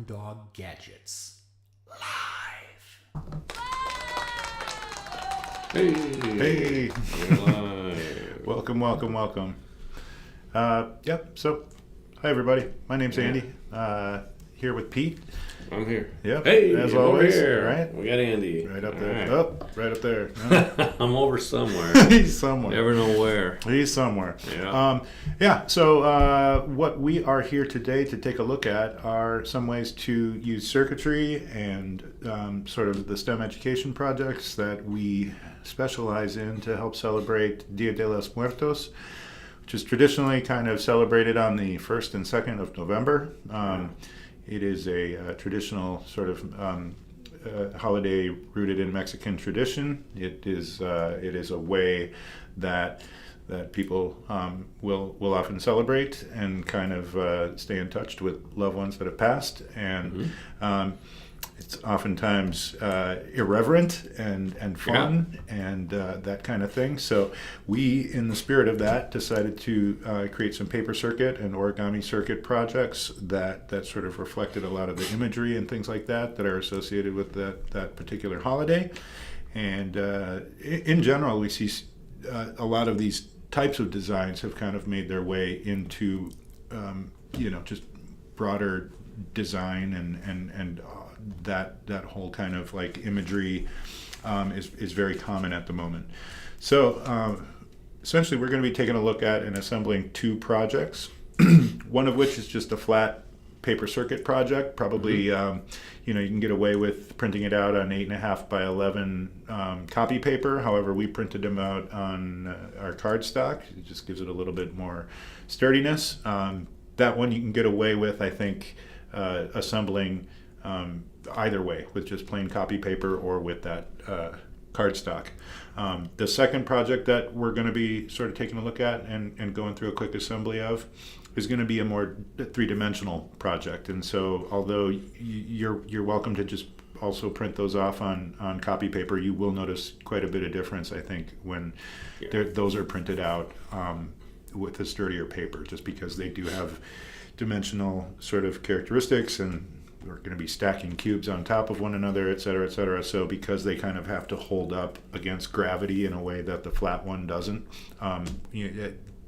Hound Dog Gadgets. Live. Hey. We're live. Welcome. So, hi everybody. My name's Andy. Here with Pete. I'm here. Yep. Hey, as I'm always. over here. Right? We got Andy. Right up there. All right. Oh, right up there. No. I'm over somewhere. He's somewhere. Never know where. He's somewhere. Yeah. So what we are here today to take a look at are some ways to use circuitry and sort of the STEM education projects that we specialize in to help celebrate Dia de los Muertos, which is traditionally kind of celebrated on the 1st and 2nd of November. It is a traditional sort of holiday rooted in Mexican tradition. It is a way that people will often celebrate and kind of stay in touch with loved ones that have passed, and it's oftentimes irreverent and fun and that kind of thing. So we, in the spirit of that, decided to create some paper circuit and origami circuit projects that sort of reflected a lot of the imagery and things like that are associated with that particular holiday. And in general, we see a lot of these types of designs have kind of made their way into just broader design and that whole kind of like imagery is very common at the moment. So essentially we're going to be taking a look at and assembling two projects, one of which is just a flat paper circuit project. Probably you can get away with printing it out on 8.5 by 11 copy paper. However, we printed them out on our cardstock. It just gives it a little bit more sturdiness. That one you can get away with, I think, assembling either way, with just plain copy paper or with that cardstock. The second project that we're going to be sort of taking a look at and going through a quick assembly of is going to be a more three-dimensional project. And so although you're welcome to just also print those off on copy paper, you will notice quite a bit of difference, I think, when those are printed out with a sturdier paper, just because they do have dimensional sort of characteristics, and we're going to be stacking cubes on top of one another, et cetera, et cetera. So because they kind of have to hold up against gravity in a way that the flat one doesn't,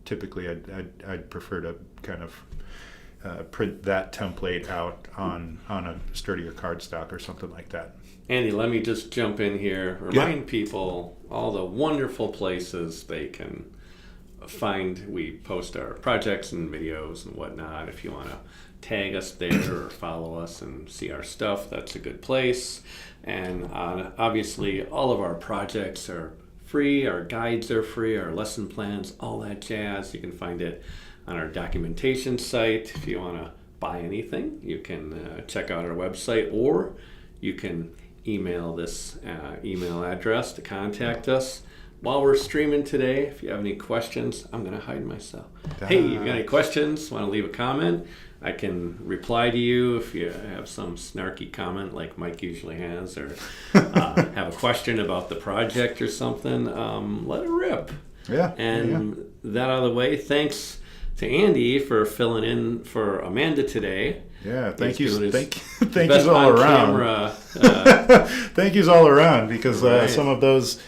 typically I'd prefer to kind of print that template out on a sturdier cardstock or something like that. Andy, let me just jump in here. Remind people all the wonderful places they can find. We post our projects and videos and whatnot. If you want to tag us there or follow us and see our stuff, that's a good place. And obviously all of our projects are free, our guides are free, our lesson plans, all that jazz. You can find it on our documentation site. If you want to buy anything, you can check out our website, or you can email this email address to contact us. While we're streaming today, if you have any questions, I'm going to hide myself. Hey, you got any questions? Want to leave a comment? I can reply to you if you have some snarky comment like Mike usually has, or have a question about the project or something. Let it rip. Yeah. And that out of the way, thanks to Andy for filling in for Amanda today. Yeah, thank you Best all on around. Camera, Thank yous all around, because right. some of those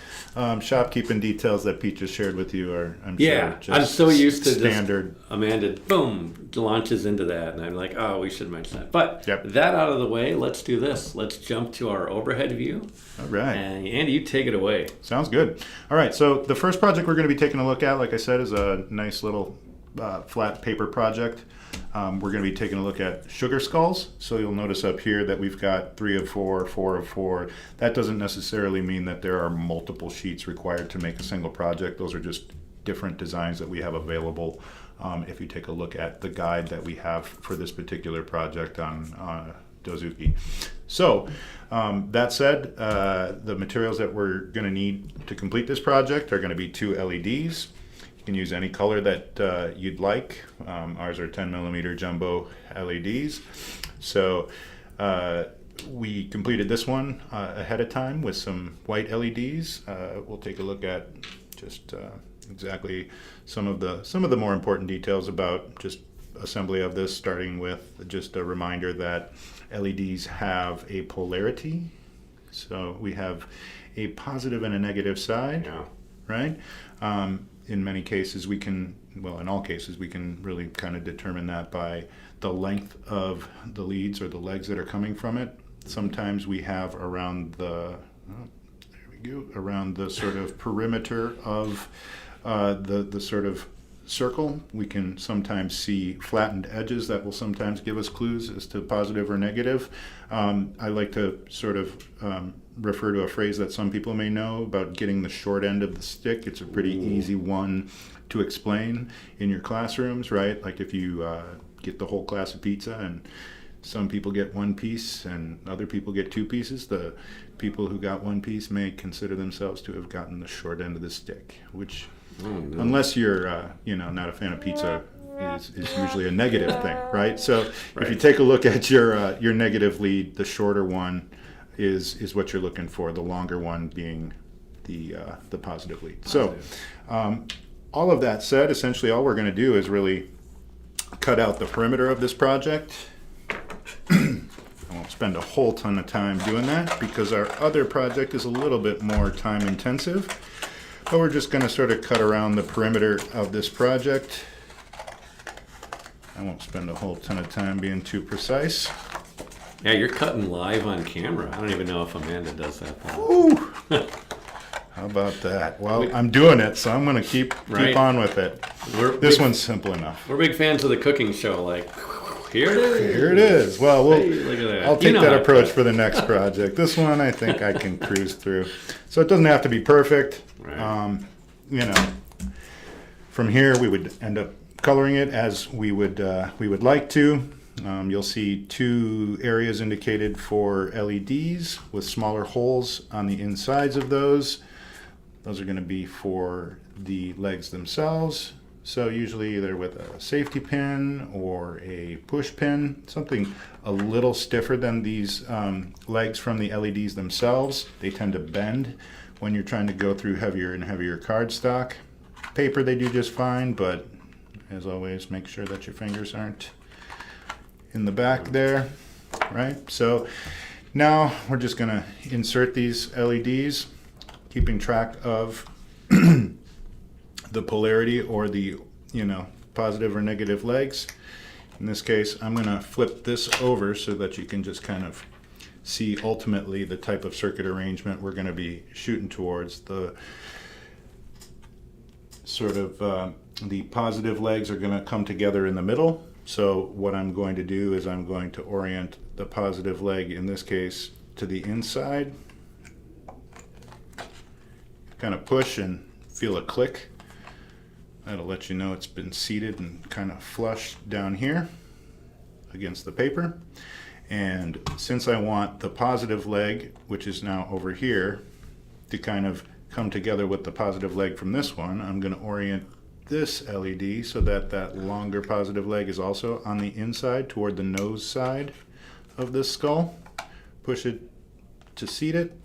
shopkeeping details that Pete just shared with you are, I'm sure, just I'm so used to standard. Amanda, boom, launches into that, and I'm like, oh, we should mention that. But Yep. that out of the way, let's do this. Let's jump to our overhead view. All right. And Andy, you take it away. Sounds good. All right, so the first project we're going to be taking a look at, like I said, is a nice little flat paper project. We're going to be taking a look at sugar skulls. So you'll notice up here that we've got 3 of 4, 4 of 4. That doesn't necessarily mean that there are multiple sheets required to make a single project. Those are just different designs that we have available. If you take a look at the guide that we have for this particular project on Dozuki. So that said, the materials that we're going to need to complete this project are going to be 2 LEDs. You can use any color that you'd like. Ours are 10 millimeter jumbo LEDs. So we completed this one ahead of time with some white LEDs. We'll take a look at just exactly some of the more important details about just assembly of this, starting with just a reminder that LEDs have a polarity. So we have a positive and a negative side, Yeah. right? In many cases, we can, well, in all cases, we can really kind of determine that by the length of the leads or the legs that are coming from it. Sometimes we have around around the sort of perimeter of the sort of circle, we can sometimes see flattened edges that will sometimes give us clues as to positive or negative. I like to sort of refer to a phrase that some people may know about getting the short end of the stick. It's a pretty easy one to explain in your classrooms, right? Like if you get the whole class of pizza and some people get one piece and other people get two pieces, the people who got one piece may consider themselves to have gotten the short end of the stick, which, unless you're not a fan of pizza, is usually a negative thing, right? So if you take a look at your negative lead, the shorter one is what you're looking for, the longer one being the positive lead. So all of that said, essentially all we're going to do is really cut out the perimeter of this project. I won't spend a whole ton of time doing that because our other project is a little bit more time intensive, but we're just going to sort of cut around the perimeter of this project. I won't spend a whole ton of time being too precise. Yeah, you're cutting live on camera. I don't even know if Amanda does that. Ooh. How about that? Well, I'm doing it, so I'm going to keep on with it. This one's simple enough. We're big fans of the cooking show. Like, here it is. Here it is. Well, Hey, look at that. I'll take that approach for the next project. This one, I think I can cruise through. So it doesn't have to be perfect. Right. From here, we would end up coloring it as we would like to. You'll see two areas indicated for LEDs with smaller holes on the insides of those. Those are going to be for the legs themselves. So usually either with a safety pin or a push pin, something a little stiffer than these legs from the LEDs themselves. They tend to bend when you're trying to go through heavier and heavier cardstock. Paper they do just fine, but as always, make sure that your fingers aren't in the back there, right? So now we're just going to insert these LEDs, keeping track of the polarity or the positive or negative legs. In this case, I'm going to flip this over so that you can just kind of see ultimately the type of circuit arrangement we're going to be shooting towards. The sort of the positive legs are going to come together in the middle. So what I'm going to do is I'm going to orient the positive leg, in this case, to the inside. Kind of push and feel a click. That'll let you know it's been seated and kind of flush down here against the paper. And since I want the positive leg, which is now over here, to kind of come together with the positive leg from this one, I'm going to orient this LED so that that longer positive leg is also on the inside toward the nose side of this skull. Push it to seat it,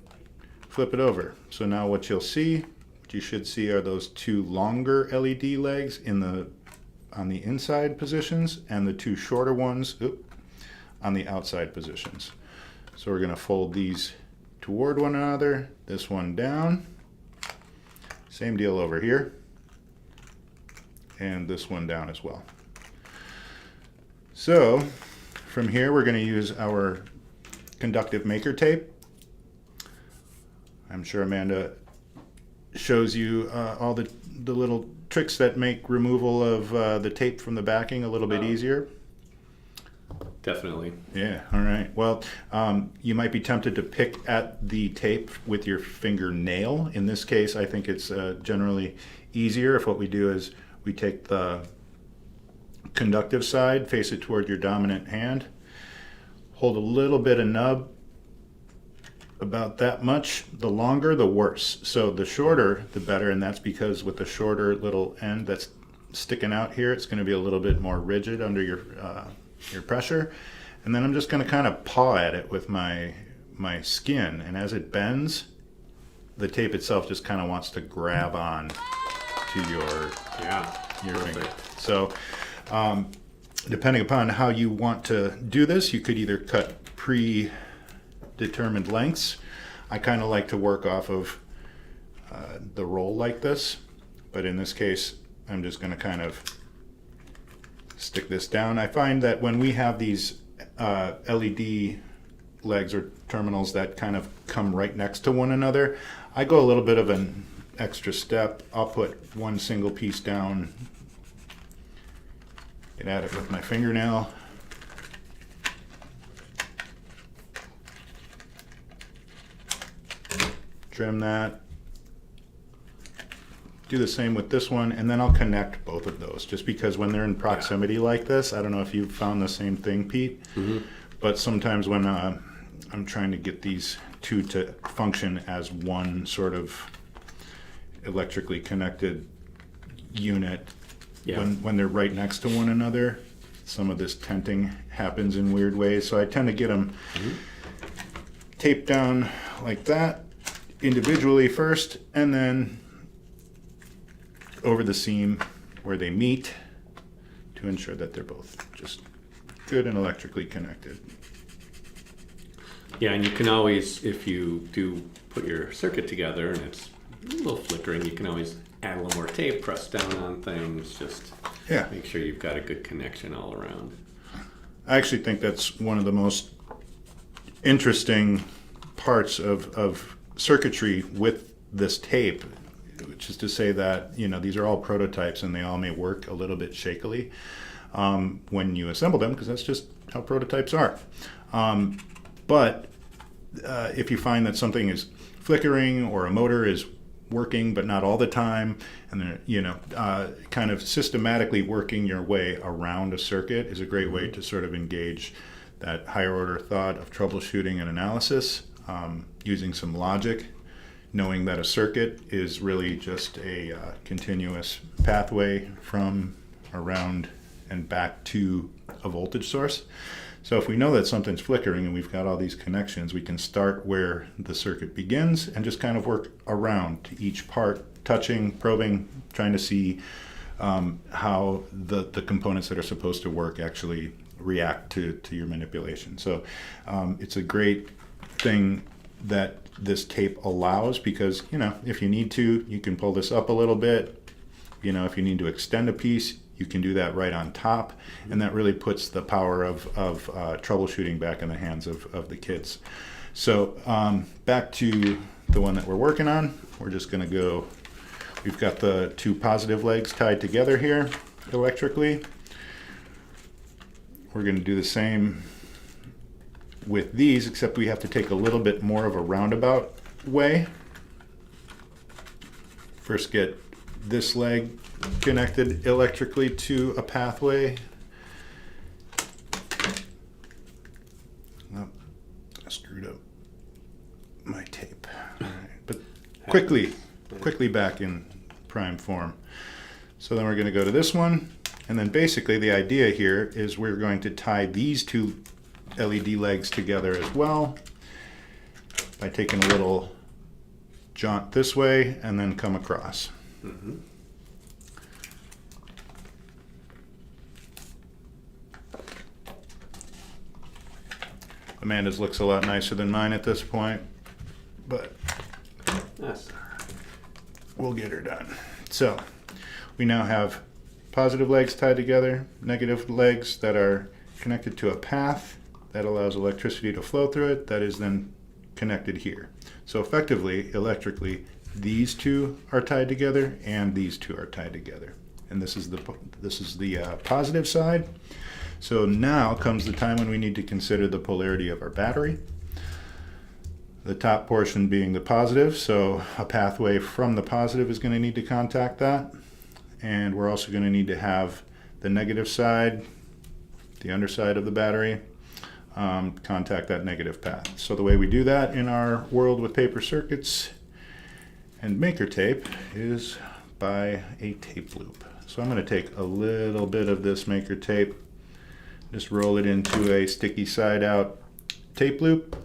flip it over. So now what you'll see, what you should see, are those two longer LED legs on the inside positions and the two shorter ones on the outside positions. So we're going to fold these toward one another, this one down, same deal over here, and this one down as well. So from here we're going to use our conductive maker tape. I'm sure Amanda shows you all the little tricks that make removal of the tape from the backing a little bit easier. Definitely. Yeah, all right. Well, you might be tempted to pick at the tape with your fingernail. In this case, I think it's generally easier if what we do is we take the conductive side, face it toward your dominant hand, hold a little bit of nub, about that much. The longer, the worse. So the shorter, the better, and that's because with the shorter little end that's sticking out here, it's going to be a little bit more rigid under your pressure. And then I'm just going to kind of paw at it with my skin, and as it bends, the tape itself just kind of wants to grab on to your finger. So depending upon how you want to do this, you could either cut predetermined lengths. I kind of like to work off of the roll like this, but in this case, I'm just going to kind of stick this down. I find that when we have these LED legs or terminals that kind of come right next to one another, I go a little bit of an extra step. I'll put one single piece down, get at it with my fingernail. Trim that. Do the same with this one, and then I'll connect both of those, just because when they're in proximity like this, I don't know if you've found the same thing, Pete, but sometimes when I'm trying to get these two to function as one sort of electrically connected unit, when they're right next to one another, some of this tenting happens in weird ways. So I tend to get them taped down like that individually first, and then over the seam where they meet to ensure that they're both just good and electrically connected. Yeah, and you can always, if you do put your circuit together and it's a little flickering, you can always add a little more tape, press down on things, just make sure you've got a good connection all around. I actually think that's one of the most interesting parts of circuitry with this tape, which is to say that, you know, these are all prototypes and they all may work a little bit shakily when you assemble them, because that's just how prototypes are. But if you find that something is flickering or a motor is working but not all the time, and kind of systematically working your way around a circuit is a great way to sort of engage that higher order thought of troubleshooting and analysis, using some logic, knowing that a circuit is really just a continuous pathway from, around, and back to a voltage source. So if we know that something's flickering and we've got all these connections, we can start where the circuit begins and just kind of work around to each part, touching, probing, trying to see how the components that are supposed to work actually react to your manipulation. So it's a great thing that this tape allows, because, you know, if you need to, you can pull this up a little bit. You know, if you need to extend a piece, you can do that right on top, and that really puts the power of troubleshooting back in the hands of the kids. So back to the one that we're working on. We're just going to go, we've got the two positive legs tied together here electrically. We're going to do the same with these, except we have to take a little bit more of a roundabout way. First get this leg connected electrically to a pathway. Oh, I screwed up my tape. All right. But quickly back in prime form. So then we're going to go to this one, and then basically the idea here is we're going to tie these two LED legs together as well by taking a little jaunt this way and then come across. Amanda's looks a lot nicer than mine at this point, but we'll get her done. So we now have positive legs tied together, negative legs that are connected to a path that allows electricity to flow through it, that is then connected here. So effectively, electrically, these two are tied together and these two are tied together. And this is the positive side. So now comes the time when we need to consider the polarity of our battery. The top portion being the positive, so a pathway from the positive is going to need to contact that. And we're also going to need to have the negative side, the underside of the battery, contact that negative path. So the way we do that in our world with paper circuits and maker tape is by a tape loop. So I'm going to take a little bit of this maker tape, just roll it into a sticky side out tape loop,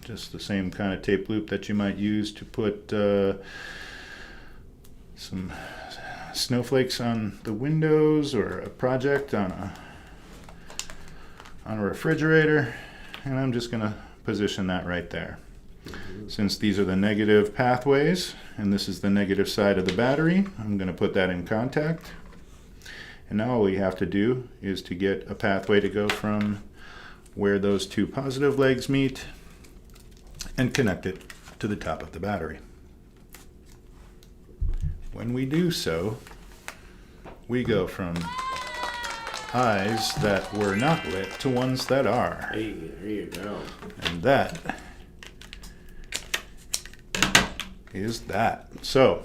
just the same kind of tape loop that you might use to put some snowflakes on the windows or a project on a refrigerator. and I'm just going to position that right there. Since these are the negative pathways, and this is the negative side of the battery, I'm going to put that in contact. And now all we have to do is to get a pathway to go from where those two positive legs meet and connect it to the top of the battery. When we do so, we go from eyes that were not lit to ones that are. Hey, there you go. And that is that. So,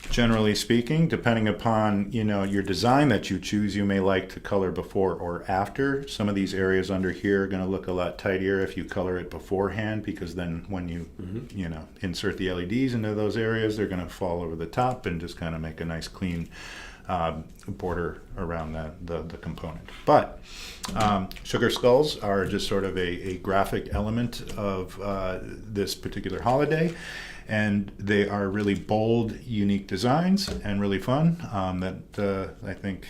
generally speaking, depending upon your design that you choose, you may like to color before or after. Some of these areas under here are going to look a lot tidier if you color it beforehand, because then when you insert the LEDs into those areas, they're going to fall over the top and just kind of make a nice clean border around the component. But sugar skulls are just sort of a graphic element of this particular holiday. And they are really bold, unique designs and really fun that I think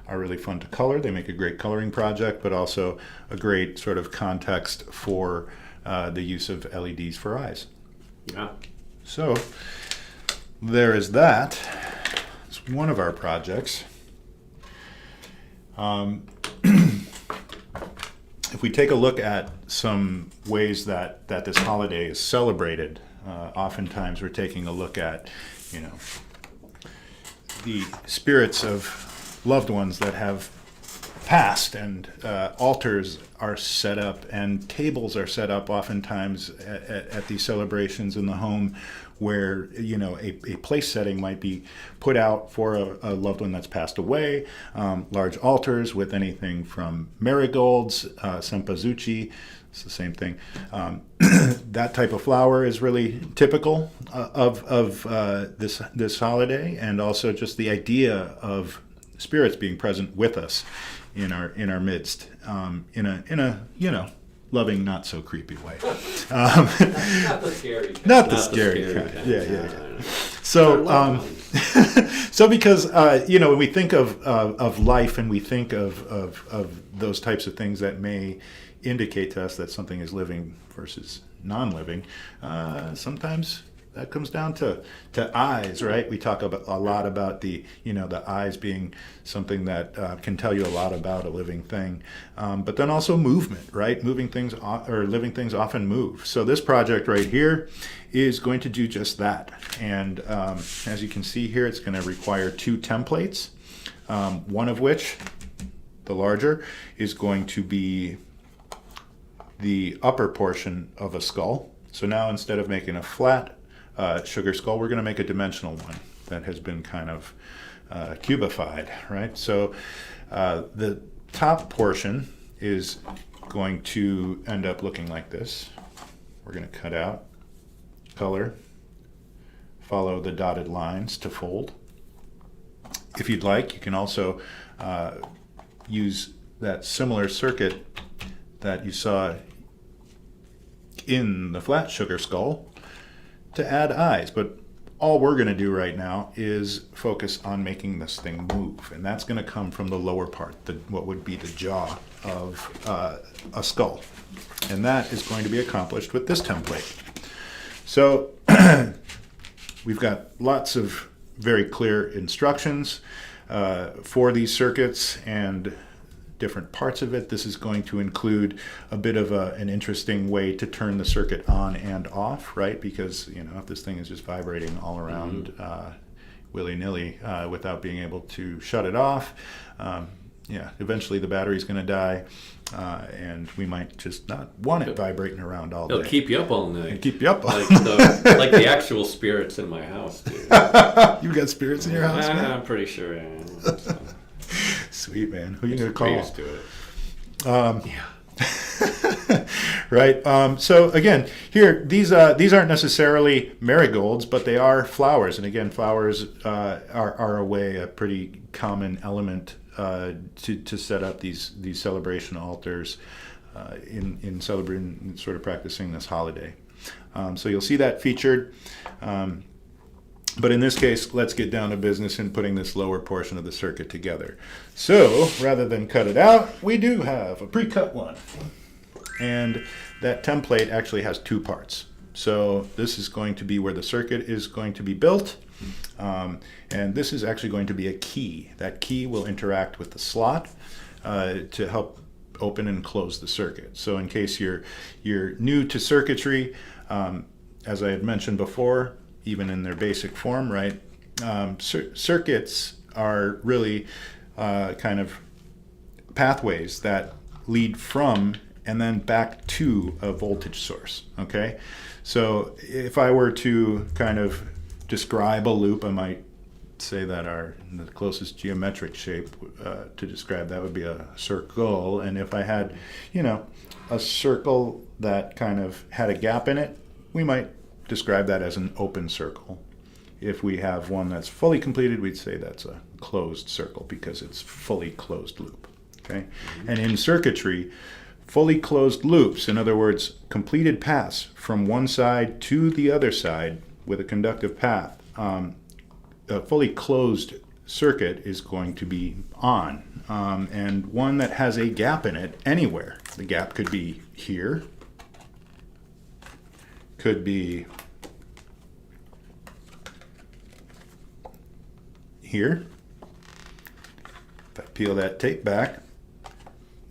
are really fun to color. They make a great coloring project, but also a great sort of context for the use of LEDs for eyes. Yeah. So there is that. It's one of our projects. If we take a look at some ways that this holiday is celebrated, oftentimes we're taking a look at, the spirits of loved ones that have passed, and altars are set up and tables are set up oftentimes at these celebrations in the home, where a place setting might be put out for a loved one that's passed away. Large altars with anything from marigolds, cempasúchil. It's the same thing. That type of flower is really typical of this holiday, and also just the idea of spirits being present with us in our midst, in a loving, not so creepy way. Not the scary kind. Not the scary kind. Yeah. So, so because when we think of life, and we think of those types of things that may indicate to us that something is living versus non-living, sometimes that comes down to eyes, right? We talk a lot about the eyes being something that can tell you a lot about a living thing, but then also movement, right? Moving things or living things often move. So this project right here is going to do just that. And as you can see here, it's going to require 2 templates, one of which, the larger, is going to be the upper portion of a skull. So now, instead of making a flat sugar skull, we're going to make a dimensional one that has been kind of cubified, right? So the top portion is going to end up looking like this. We're going to cut out, color, follow the dotted lines to fold. If you'd like, you can also use that similar circuit that you saw in the flat sugar skull to add eyes. But all we're going to do right now is focus on making this thing move, and that's going to come from the lower part, what would be the jaw of a skull, and that is going to be accomplished with this template. So we've got lots of very clear instructions for these circuits and different parts of it. This is going to include a bit of an interesting way to turn the circuit on and off, right? Because if this thing is just vibrating all around willy-nilly without being able to shut it off, eventually the battery's going to die, and we might just not want it vibrating around all day. It'll keep you up all night. It'll keep you up all night. Like the actual spirits in my house, dude. You got spirits in your house, man? I'm pretty sure, yeah. So. Sweet, man. Who are you going to call? Used to it. Right. So again, here these aren't necessarily marigolds, but they are flowers. And again, flowers are a pretty common element to set up these celebration altars in celebrating, sort of practicing this holiday. So you'll see that featured. But in this case, let's get down to business in putting this lower portion of the circuit together. So rather than cut it out, we do have a pre-cut one. And that template actually has two parts. So this is going to be where the circuit is going to be built. And this is actually going to be a key. That key will interact with the slot to help open and close the circuit. So in case you're new to circuitry, as I had mentioned before, even in their basic form, right? Circuits are really kind of pathways that lead from and then back to a voltage source, okay? So if I were to kind of describe a loop, I might say that the closest geometric shape to describe that would be a circle. And if I had, a circle that kind of had a gap in it, we might describe that as an open circle. If we have one that's fully completed, we'd say that's a closed circle because it's fully closed loop, okay? And in circuitry, fully closed loops, in other words, completed paths from one side to the other side with a conductive path, a fully closed circuit is going to be on, and one that has a gap in it anywhere. The gap could be here, could be here. If I peel that tape back,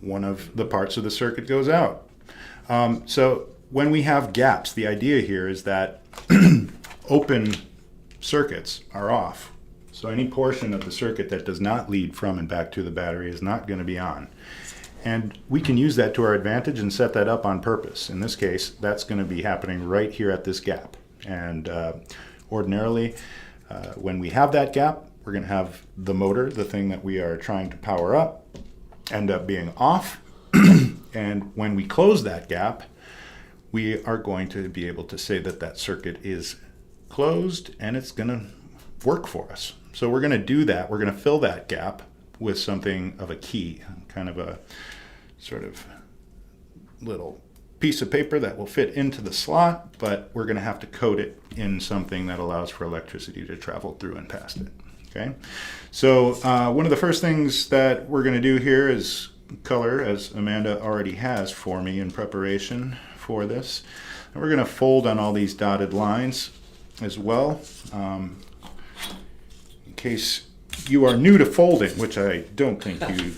one of the parts of the circuit goes out. So when we have gaps, the idea here is that open circuits are off. So any portion of the circuit that does not lead from and back to the battery is not going to be on. And we can use that to our advantage and set that up on purpose. In this case, that's going to be happening right here at this gap. And ordinarily, when we have that gap, we're going to have the motor, the thing that we are trying to power up, end up being off. And when we close that gap, we are going to be able to say that that circuit is closed and it's going to work for us. So we're going to do that. We're going to fill that gap with something of a key, kind of a sort of little piece of paper that will fit into the slot, but we're going to have to coat it in something that allows for electricity to travel through and past it. Okay, so one of the first things that we're going to do here is color, as Amanda already has for me in preparation for this. And we're going to fold on all these dotted lines as well. In case you are new to folding, which I don't think you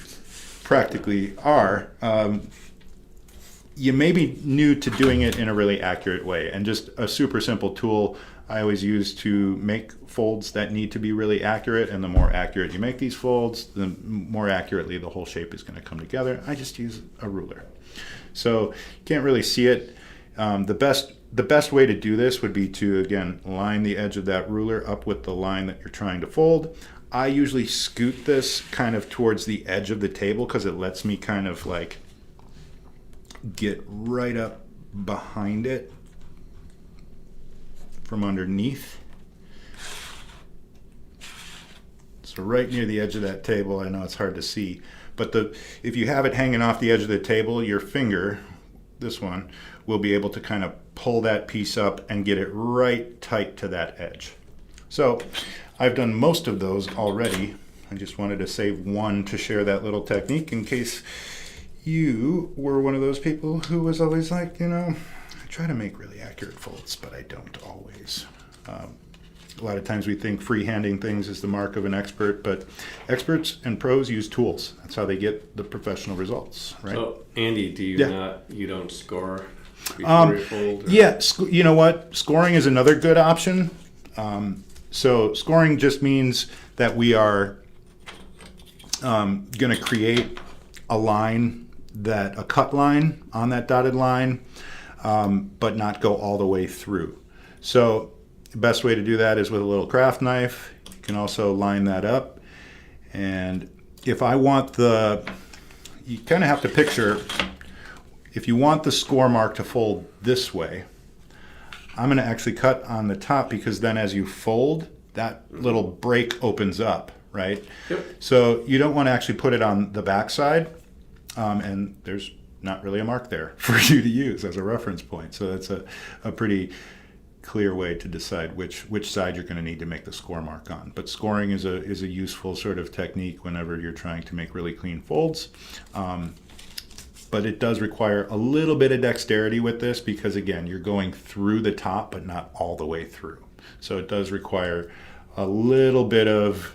practically are, you may be new to doing it in a really accurate way. And just a super simple tool I always use to make folds that need to be really accurate, and the more accurate you make these folds, the more accurately the whole shape is going to come together. I just use a ruler. So you can't really see it. The best way to do this would be to, again, line the edge of that ruler up with the line that you're trying to fold. I usually scoot this kind of towards the edge of the table because it lets me kind of like get right up behind it from underneath. So right near the edge of that table, I know it's hard to see, but if you have it hanging off the edge of the table, your finger, this one, will be able to kind of pull that piece up and get it right tight to that edge. So I've done most of those already. I just wanted to save one to share that little technique in case you were one of those people who was always like, I try to make really accurate folds, but I don't always. A lot of times we think freehanding things is the mark of an expert, but experts and pros use tools. That's how they get the professional results, right? So, Andy, do you don't score before you fold? Or? Yeah, you know what? Scoring is another good option. So scoring just means that we are going to create a cut line on that dotted line, but not go all the way through. So the best way to do that is with a little craft knife. You can also line that up. And if I want you kind of have to picture, if you want the score mark to fold this way, I'm going to actually cut on the top, because then as you fold, that little break opens up, right? Yep. So you don't want to actually put it on the back side, and there's not really a mark there for you to use as a reference point. So that's a pretty clear way to decide which side you're going to need to make the score mark on. But scoring is a useful sort of technique whenever you're trying to make really clean folds. But it does require a little bit of dexterity with this because, again, you're going through the top but not all the way through. So it does require a little bit of,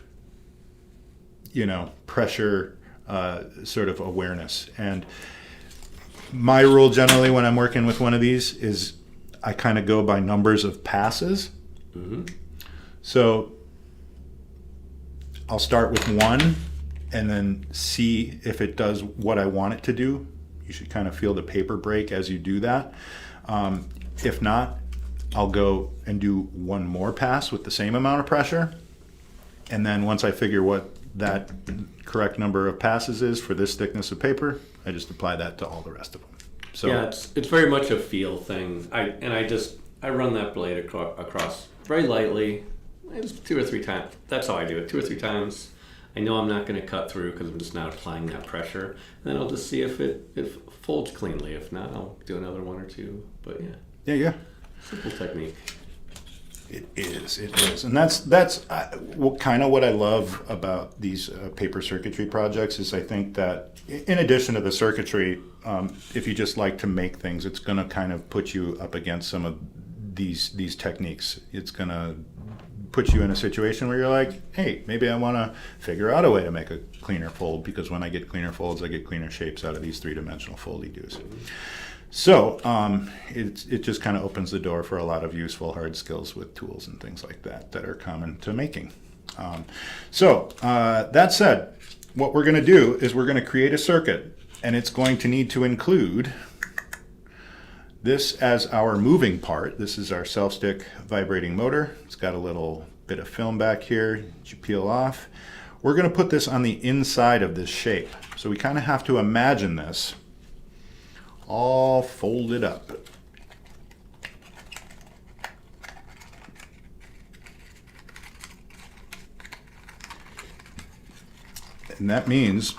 pressure sort of awareness. And my rule generally when I'm working with one of these is I kind of go by numbers of passes. Mm-hmm. So I'll start with one and then see if it does what I want it to do. You should kind of feel the paper break as you do that. If not, I'll go and do one more pass with the same amount of pressure. And then once I figure what that correct number of passes is for this thickness of paper, I just apply that to all the rest of them. So yeah, it's very much a feel thing. I run that blade across very lightly, just 2 or 3 times. That's how I do it, 2 or 3 times. I know I'm not going to cut through because I'm just not applying that pressure. And then I'll just see if it folds cleanly. If not, I'll do another 1 or 2. But yeah. Simple technique. It is, and that's kind of what I love about these paper circuitry projects is I think that in addition to the circuitry, if you just like to make things, it's going to kind of put you up against some of these techniques. It's going to put you in a situation where you're like, hey, maybe I want to figure out a way to make a cleaner fold because when I get cleaner folds, I get cleaner shapes out of these 3-dimensional foldy-doos. So it just kind of opens the door for a lot of useful hard skills with tools and things like that are common to making. That said, what we're going to do is we're going to create a circuit, and it's going to need to include this as our moving part. This is our self-stick vibrating motor. It's got a little bit of film back here that you peel off. We're going to put this on the inside of this shape. So we kind of have to imagine this all folded up. And that means,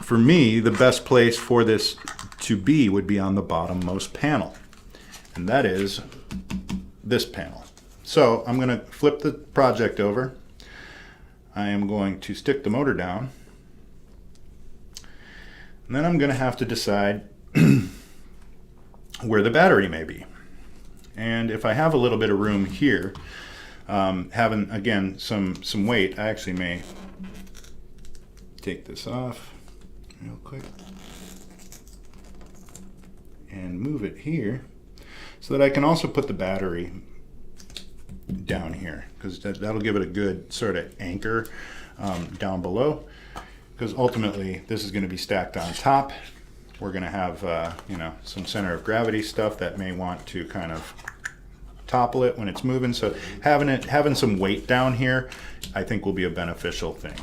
for me, the best place for this to be would be on the bottommost panel. And that is this panel. So I'm going to flip the project over. I am going to stick the motor down. And then I'm going to have to decide where the battery may be. And if I have a little bit of room here, having, again, some weight, I actually may take this off real quick and move it here so that I can also put the battery down here because that'll give it a good sort of anchor down below, because ultimately this is going to be stacked on top. We're going to have some center of gravity stuff that may want to kind of topple it when it's moving. So having some weight down here, I think, will be a beneficial thing.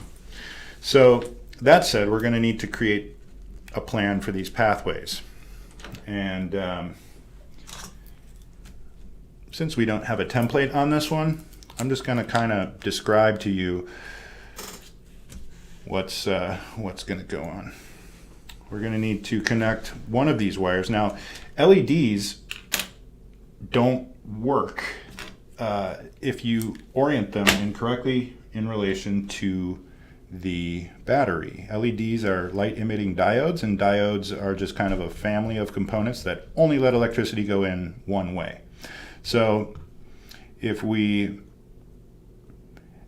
So that said, we're going to need to create a plan for these pathways. And since we don't have a template on this one, I'm just going to kind of describe to you what's going to go on. We're going to need to connect one of these wires. Now, LEDs don't work if you orient them incorrectly in relation to the battery. LEDs are light emitting diodes, and diodes are just kind of a family of components that only let electricity go in one way. So if we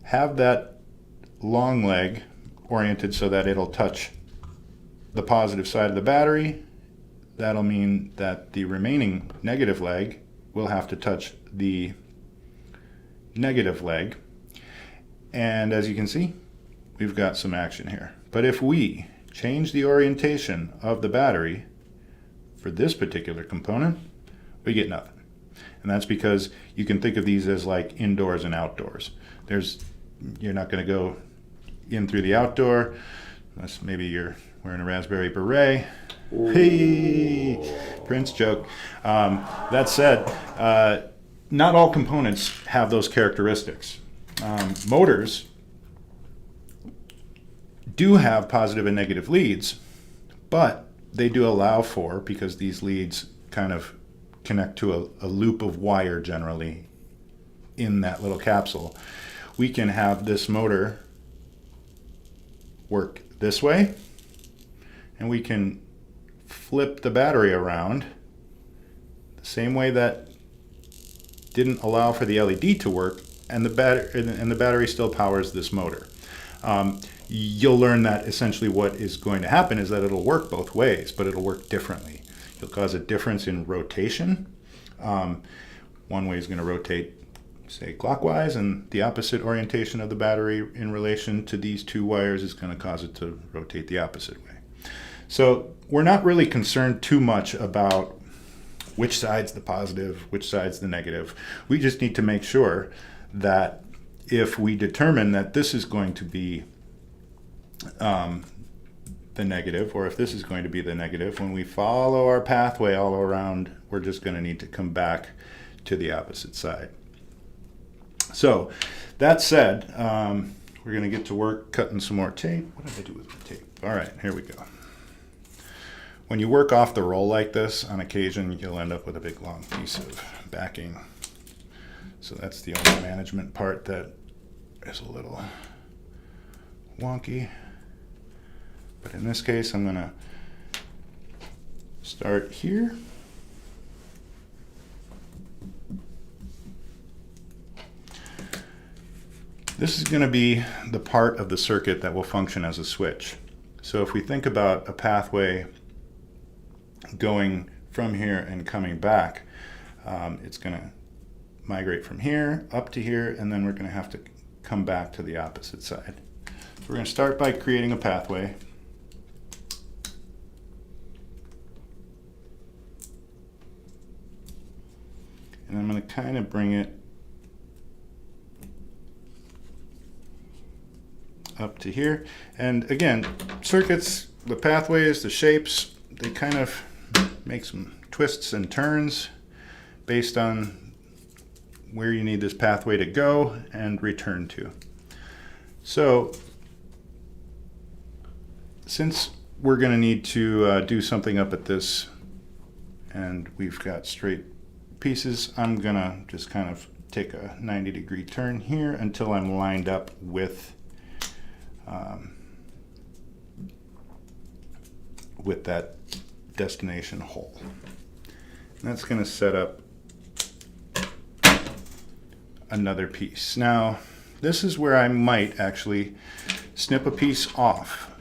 have that long leg oriented so that it'll touch the positive side of the battery, that'll mean that the remaining negative leg will have to touch the negative leg. And as you can see, we've got some action here. But if we change the orientation of the battery for this particular component, we get nothing. And that's because you can think of these as like indoors and outdoors. You're not going to go in through the outdoor, unless maybe you're wearing a Raspberry Beret. Hey, Prince joke. That said, not all components have those characteristics. Motors do have positive and negative leads, but they do allow for, because these leads kind of connect to a loop of wire generally in that little capsule, we can have this motor work this way, and we can flip the battery around the same way that didn't allow for the LED to work, and the battery still powers this motor. You'll learn that essentially what is going to happen is that it'll work both ways, but it'll work differently. You'll cause a difference in rotation. One way is going to rotate, say, clockwise, and the opposite orientation of the battery in relation to these two wires is going to cause it to rotate the opposite way. So we're not really concerned too much about which side's the positive, which side's the negative. We just need to make sure that if we determine that this is going to be the negative, or if this is going to be the negative, when we follow our pathway all around, we're just going to need to come back to the opposite side. So that said, we're going to get to work cutting some more tape. What did I do with my tape? All right, here we go. When you work off the roll like this, on occasion you'll end up with a big long piece of backing. So that's the only management part that is a little wonky. But in this case, I'm going to start here. This is going to be the part of the circuit that will function as a switch. So if we think about a pathway going from here and coming back, it's going to migrate from here up to here, and then we're going to have to come back to the opposite side. So we're going to start by creating a pathway. And I'm going to kind of bring it up to here. And again, circuits, the pathways, the shapes, they kind of make some twists and turns based on where you need this pathway to go and return to. So since we're going to need to do something up at this, and we've got straight pieces, I'm going to just kind of take a 90-degree turn here until I'm lined up with that destination hole. And that's going to set up another piece. Now, this is where I might actually snip a piece off.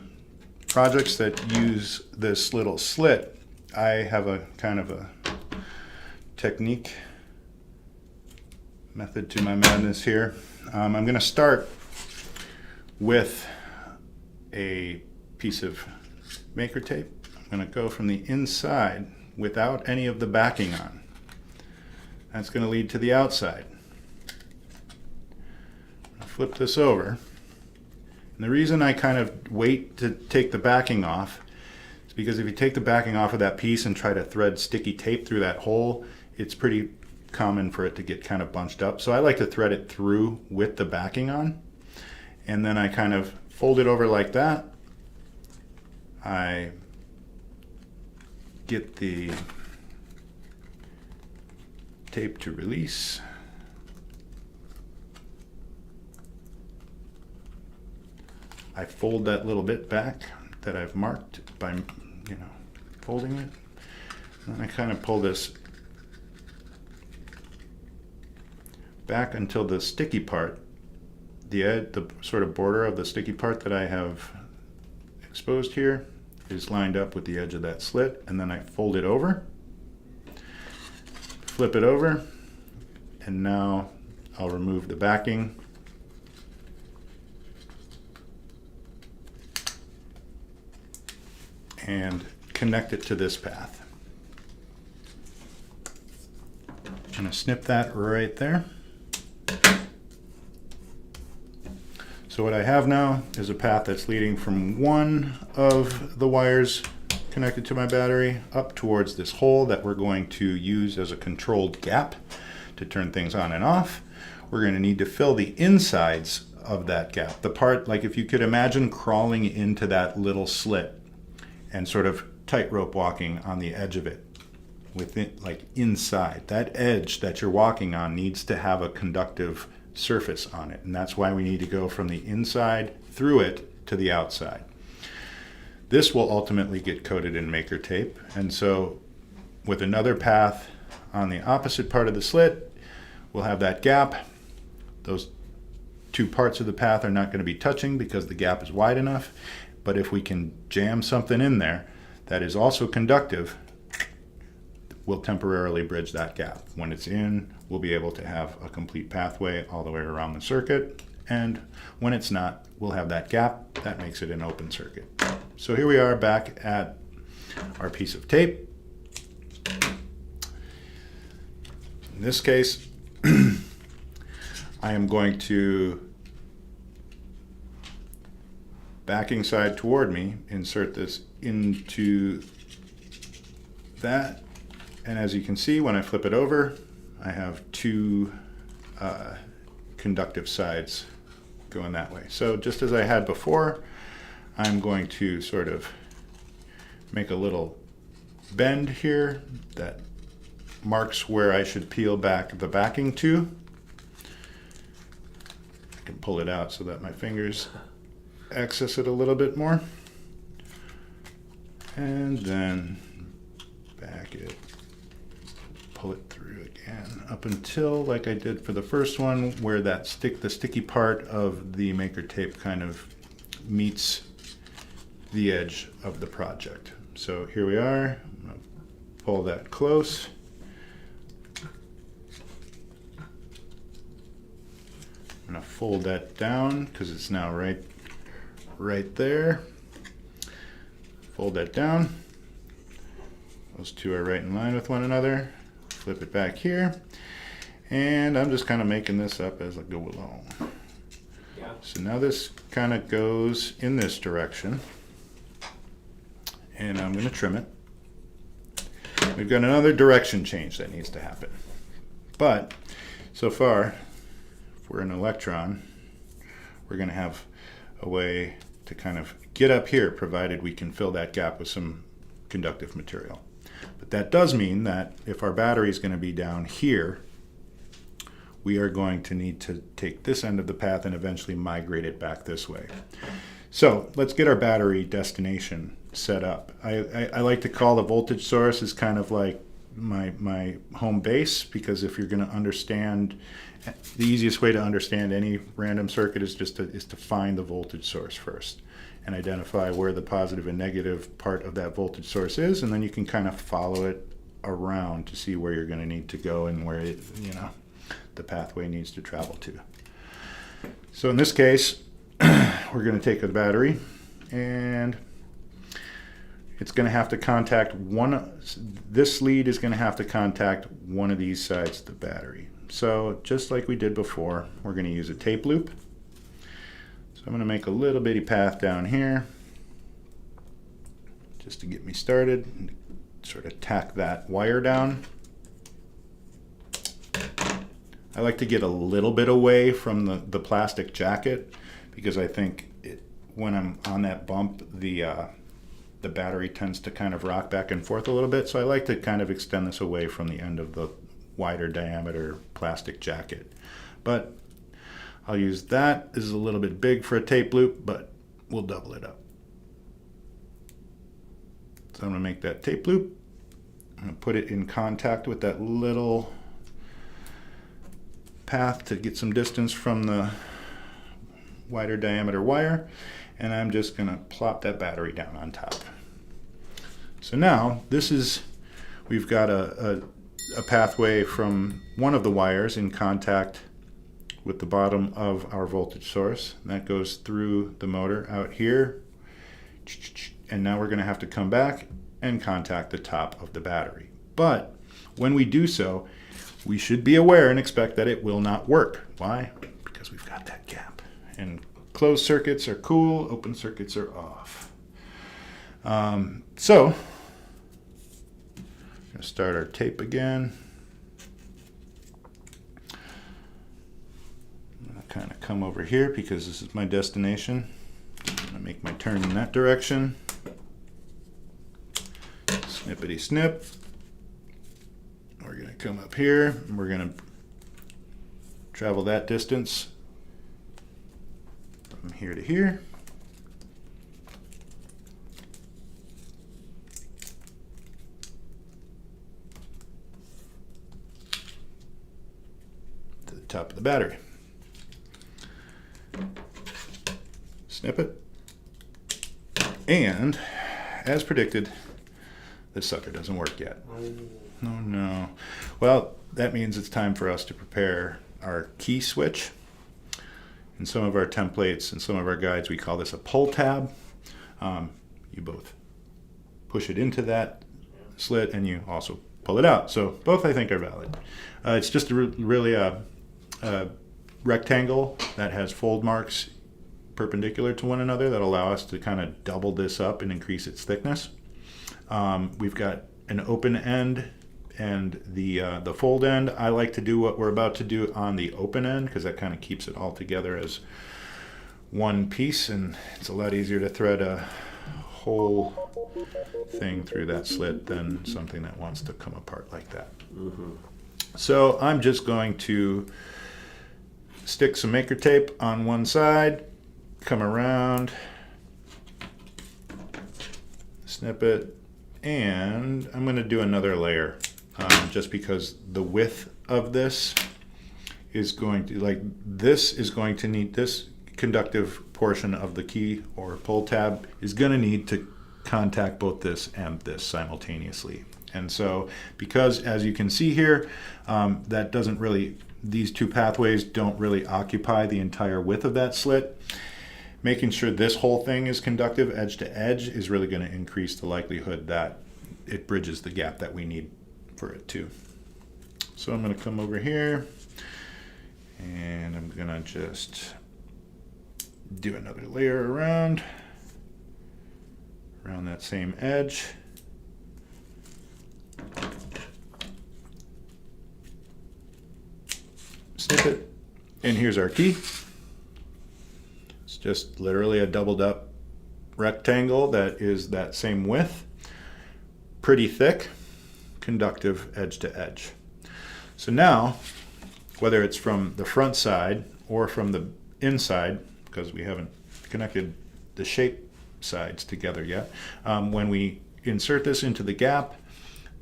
Projects that use this little slit, I have a kind of a technique method to my madness here. I'm going to start with a piece of maker tape. I'm going to go from the inside without any of the backing on. That's going to lead to the outside. I'll flip this over. And the reason I kind of wait to take the backing off is because if you take the backing off of that piece and try to thread sticky tape through that hole, it's pretty common for it to get kind of bunched up. So I like to thread it through with the backing on. And then I kind of fold it over like that. I get the tape to release. I fold that little bit back that I've marked by, folding it. And I kind of pull this back until the sticky part, the sort of border of the sticky part that I have exposed here is lined up with the edge of that slit, and then I fold it over, flip it over, and now I'll remove the backing. And connect it to this path. I'm going to snip that right there. So what I have now is a path that's leading from one of the wires connected to my battery up towards this hole that we're going to use as a controlled gap to turn things on and off. We're going to need to fill the insides of that gap. The part, like if you could imagine crawling into that little slit and sort of tightrope walking on the edge of it within, like inside. That edge that you're walking on needs to have a conductive surface on it. And that's why we need to go from the inside through it to the outside. This will ultimately get coated in Maker Tape. And so with another path on the opposite part of the slit, we'll have that gap. Those two parts of the path are not going to be touching because the gap is wide enough. But if we can jam something in there that is also conductive, we'll temporarily bridge that gap. When it's in, we'll be able to have a complete pathway all the way around the circuit. And when it's not, we'll have that gap. That makes it an open circuit. So here we are back at our piece of tape. In this case, I am going to, backing side toward me, insert this into that. And as you can see, when I flip it over, I have two conductive sides going that way. So just as I had before, I'm going to sort of make a little bend here that marks where I should peel back the backing to. I can pull it out so that my fingers access it a little bit more. And then back it, pull it through again up until, like I did for the first one, where that the sticky part of the Maker Tape kind of meets the edge of the project. So here we are. I'm going to pull that close. I'm going to fold that down because it's now right there. Fold that down. Those two are right in line with one another. Flip it back here. And I'm just kind of making this up as I go along. Yeah. So now this kind of goes in this direction. And I'm going to trim it. We've got another direction change that needs to happen. But so far, if we're an electron, we're going to have a way to kind of get up here, provided we can fill that gap with some conductive material. But that does mean that if our battery is going to be down here, we are going to need to take this end of the path and eventually migrate it back this way. So let's get our battery destination set up. I like to call the voltage source as kind of like my home base, because if you're going to understand, the easiest way to understand any random circuit is just to find the voltage source first and identify where the positive and negative part of that voltage source is, and then you can kind of follow it around to see where you're going to need to go and where it, the pathway needs to travel to. So in this case, we're going to take the battery, and it's going to have to contact this lead is going to have to contact one of these sides of the battery. So just like we did before, we're going to use a tape loop. So I'm going to make a little bitty path down here just to get me started and sort of tack that wire down. I like to get a little bit away from the plastic jacket, because I think when I'm on that bump, the battery tends to kind of rock back and forth a little bit. So I like to kind of extend this away from the end of the wider diameter plastic jacket. But I'll use that. This is a little bit big for a tape loop, but we'll double it up. So I'm going to make that tape loop. I'm going to put it in contact with that little path to get some distance from the wider diameter wire, and I'm just going to plop that battery down on top. So now we've got a pathway from one of the wires in contact with the bottom of our voltage source. And that goes through the motor out here, and now we're going to have to come back and contact the top of the battery. But when we do so, we should be aware and expect that it will not work. Why? Because we've got that gap. And closed circuits are cool, open circuits are off. So, we're going to start our tape again. I'm going to kind of come over here because this is my destination. I'm going to make my turn in that direction. Snippity snip. come up here, and we're going to travel that distance from here to here. To the top of the battery. Snip it. And, as predicted, this sucker doesn't work yet. Oh no. Well, that means it's time for us to prepare our key switch. In some of our templates and some of our guides, we call this a pull tab. You both push it into that slit and you also pull it out. So both I think are valid. It's just really a rectangle that has fold marks perpendicular to one another that allow us to kind of double this up and increase its thickness. We've got an open end and the fold end. I like to do what we're about to do on the open end because that kind of keeps it all together as one piece, and it's a lot easier to thread a whole thing through that slit than something that wants to come apart like that. Mm-hmm. So I'm just going to stick some maker tape on one side, come around, snip it, and I'm going to do another layer just because the width of this is going to, need this conductive portion of the key or pull tab is going to need to contact both this and this simultaneously. And so because, as you can see here, that doesn't really, these two pathways don't really occupy the entire width of that slit. Making sure this whole thing is conductive edge to edge is really going to increase the likelihood that it bridges the gap that we need for it to. So I'm going to come over here and I'm going to just do another layer around that same edge. Snip it, and here's our key. It's just literally a doubled up rectangle that is that same width, pretty thick, conductive edge to edge. So now, whether it's from the front side or from the inside, because we haven't connected the shape sides together yet, when we insert this into the gap,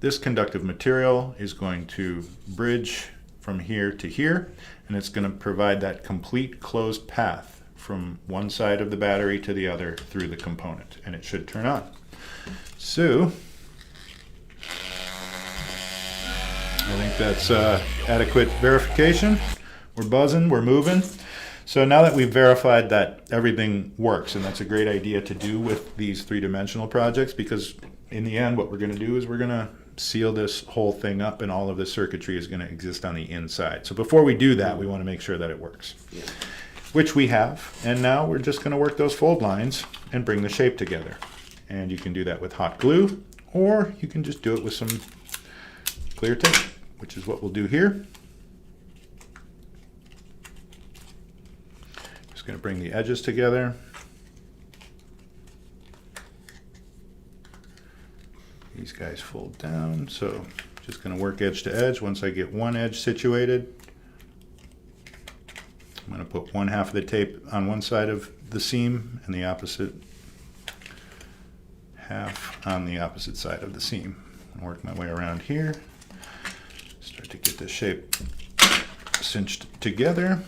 this conductive material is going to bridge from here to here, and it's going to provide that complete closed path from one side of the battery to the other through the component, and it should turn on. So I think that's adequate verification. We're buzzing, we're moving. So now that we've verified that everything works, and that's a great idea to do with these three-dimensional projects, because in the end what we're going to do is we're going to seal this whole thing up and all of the circuitry is going to exist on the inside. So before we do that, we want to make sure that it works, which we have. And now we're just going to work those fold lines and bring the shape together. And you can do that with hot glue, or you can just do it with some clear tape, which is what we'll do here. Just going to bring the edges together. These guys fold down, so just going to work edge to edge. Once I get one edge situated, I'm going to put one half of the tape on one side of the seam and the opposite half on the opposite side of the seam. I'll work my way around here, start to get the shape cinched together.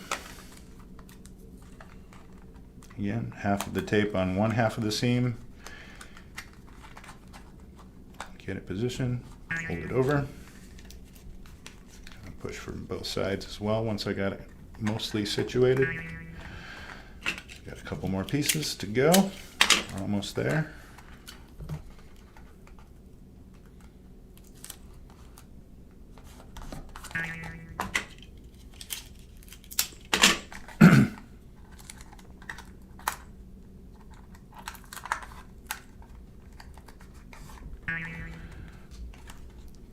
Again, half of the tape on one half of the seam. Get it positioned, hold it over. Push from both sides as well once I got it mostly situated. Got a couple more pieces to go. We're almost there.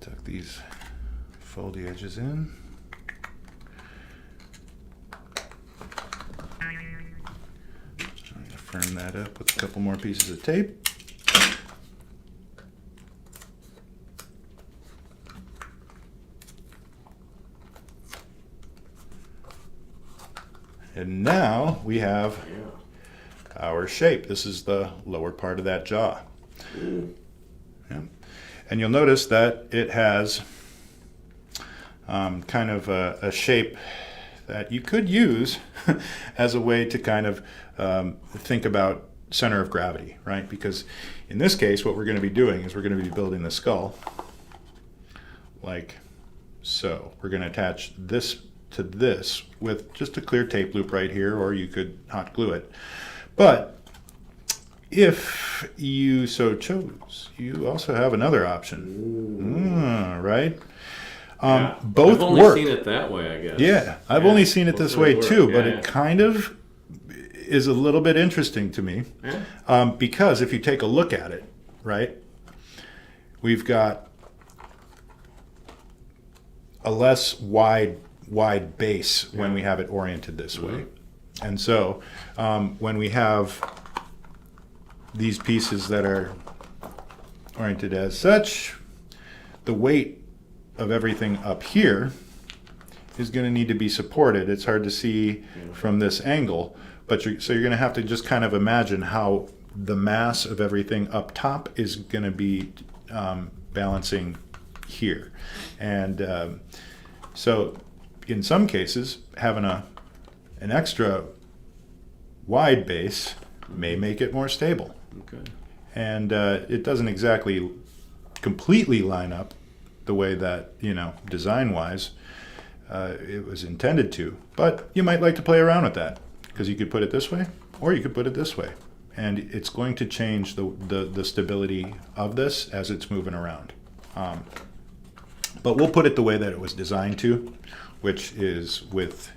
Tuck these foldy edges in. I'm going to firm that up with a couple more pieces of tape. And now we have Yeah. our shape. This is the lower part of that jaw. Yeah. And you'll notice that it has kind of a shape that you could use as a way to kind of think about center of gravity, right? Because in this case, what we're going to be doing is we're going to be building the skull like so. We're going to attach this to this with just a clear tape loop right here, or you could hot glue it. But if you so chose, you also have another option, right? Yeah. Both I've only work. seen it that way, I guess. Yeah, I've only seen it this both way work. too, but Yeah, it kind of is a little bit interesting to me because if you take a look at it, right, we've got a less wide base when we have it oriented this way. And so when we have these pieces that are oriented as such, the weight of everything up here is going to need to be supported. It's hard to see from this angle, but so you're going to have to just kind of imagine how the mass of everything up top is going to be balancing here. And so in some cases, having an extra wide base may make it more stable. Okay. And it doesn't exactly completely line up the way that, design-wise, it was intended to. But you might like to play around with that, because you could put it this way, or you could put it this way. And it's going to change the stability of this as it's moving around. But we'll put it the way that it was designed to, which is with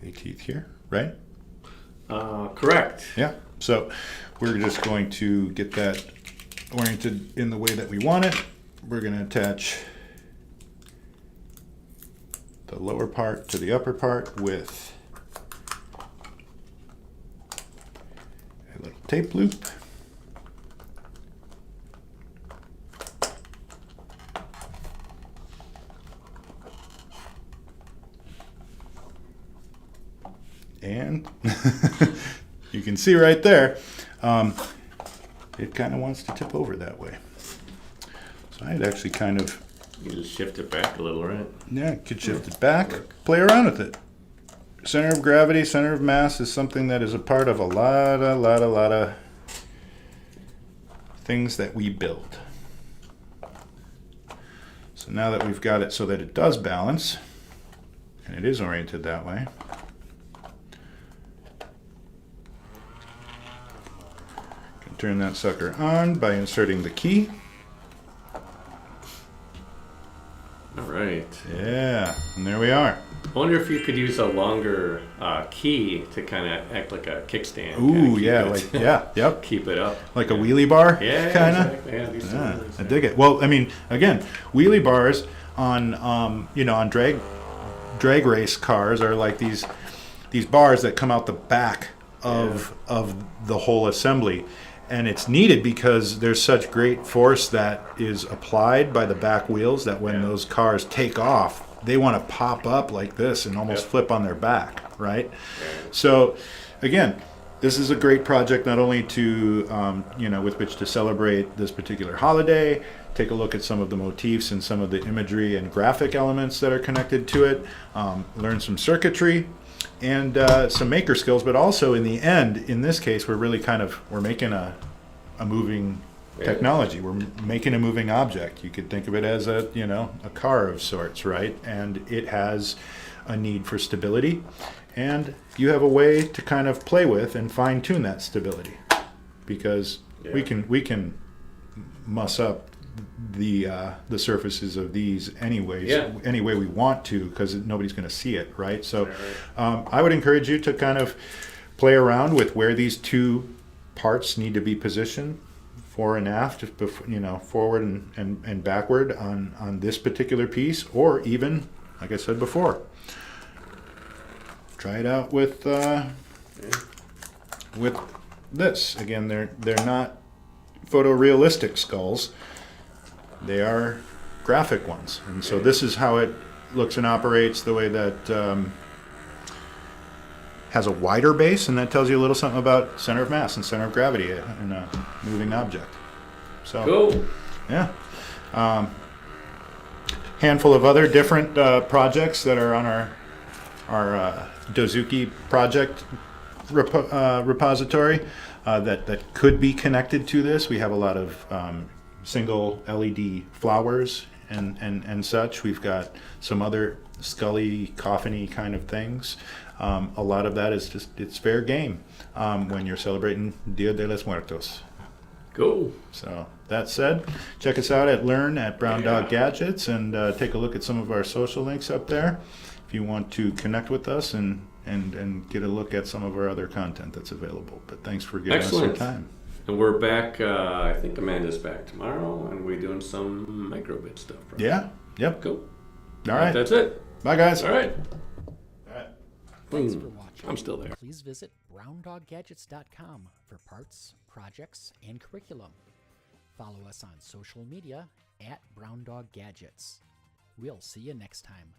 the teeth here, right? Correct. Yeah. So we're just going to get that oriented in the way that we want it. We're going to attach the lower part to the upper part with a little tape loop. And you can see right there, it kind of wants to tip over that way. So I had actually kind of, You just shift it back a little, right? could shift it back, play around with it. Center of gravity, center of mass is something that is a part of a lot of things that we build. So now that we've got it so that it does balance, and it is oriented that way, turn that sucker on by inserting the key. All right. Yeah, and there we are. I wonder if you could use a longer key to kind of act like a kickstand. Ooh, yeah, yep. Keep it up. Like a wheelie bar, Yeah, kind of. exactly. Yeah, these Yeah, things, I dig it. Well, I mean, again, wheelie bars on on drag race cars are like these bars that come out the back of the whole assembly. And it's needed because there's such great force that is applied by the back wheels that when those cars take off, they want to pop up like this and almost flip on their back, right? So, again, this is a great project not only to, with which to celebrate this particular holiday, take a look at some of the motifs and some of the imagery and graphic elements that are connected to it, learn some circuitry, and some maker skills, but also in the end, in this case, we're making a moving technology. We're making a moving object. You could think of it as a car of sorts, right? And it has a need for stability, and you have a way to kind of play with and fine tune that stability, because we can muss up the surfaces of these any way we want to, because nobody's going to see it, right? So I would encourage you to kind of play around with where these two parts need to be positioned, fore and aft, forward and backward on this particular piece, or even, like I said before, try it out with this. Again, they're not photorealistic skulls. They are graphic ones, and so this is how it looks and operates. The way that has a wider base, and that tells you a little something about center of mass and center of gravity in a moving object. So, Cool. yeah. Handful of other different projects that are on our Dozuki project repository that could be connected to this. We have a lot of single LED flowers and such. We've got some other Scully, coffin-y kind of things. A lot of that is just, it's fair game when you're celebrating Dia de los Muertos. Cool. So that said, check us out at Learn at Brown Dog Gadgets, and take a look at some of our social links up there if you want to connect with us and get a look at some of our other content that's available. But thanks for giving us some time. And we're back, I think Amanda's back tomorrow, and we're doing some microbit stuff. Right? Yeah. Yep. Cool. All right. That's it. Bye, guys. All right. Thanks for watching. I'm still there. Please visit browndoggadgets.com for parts, projects, and curriculum. Follow us on social media at Brown Dog Gadgets. We'll see you next time.